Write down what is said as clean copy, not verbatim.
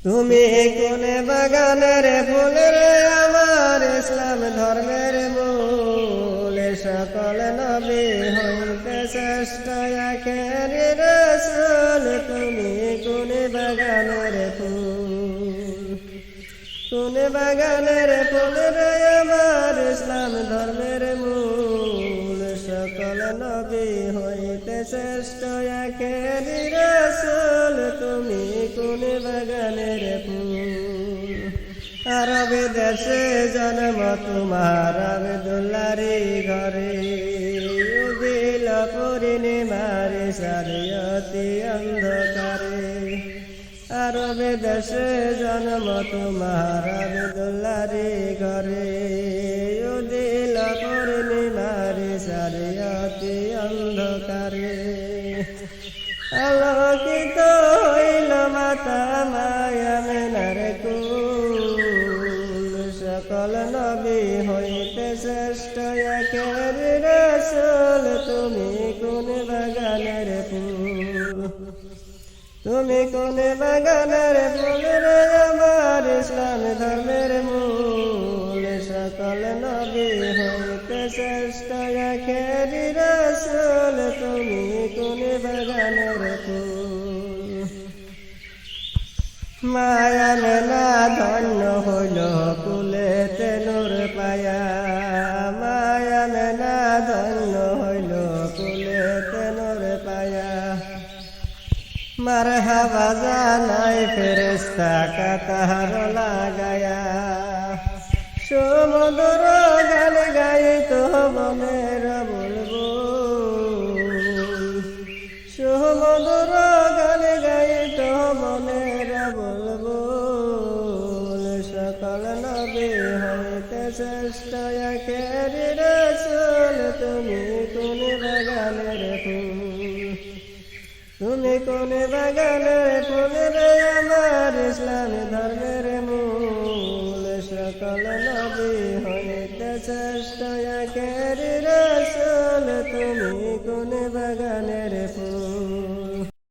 তুমি কোন বাগানের ফুল রে আমার ইসলাম ধর্মের মূল সকল নবী হইতে শ্রেষ্ঠ আখেরি রাসূল তুমি কোন বাগানের ফুল কোন বাগানের ফুল রে আমার ইসলাম ধর্মের মূল সকল নবী হইতে শ্রেষ্ঠ আখেরি রাসূল তুমি কোন বাগানের ফুল আরব দেশে জন্ম তোমার আব্দুল্লাহরি ঘরে উদিল পূর্ণিমার সারিয়তি অন্ধকারে আরব দেশে জন্ম তোমার আব্দুল্লাহরি ঘরে উদিল পূর্ণিমার সারিয়তি অন্ধকারে আলোকিত হইল মাতা মায়ামেনার কুল সকল নবী হইতে শ্রেষ্ঠ আখেরি রাসূল তুমি কোন বাগানের ফুল তুমি কোন বাগানের ফুল রে আমার ইসলাম ধর্মের মূল সকল নবী হইতে শ্রেষ্ঠ আখেরি রাসূল তুমি কোন বাগানের ফুল মায়ামেনা ধন্য হইল কুলেতে নূর পায়া মায়ামেনা ধন্য হইল কুলেতে নূর পায়া মারহাবা জানাই ফেরেশতা কাতার লাগায়া সমুদ্র গান গাইতো মনের বুলবুল সমুদ্র গান গাইতো মনের বুলবুল সকল নবী হইতে শ্রেষ্ঠ আখেরি রাসূল তুমি কোন বাগানের ফুল তুমি কোন বাগানের ফুল রে আমার ইসলাম ধর্মের মূল সকল নবী হইতে শ্রেষ্ঠ আখেরি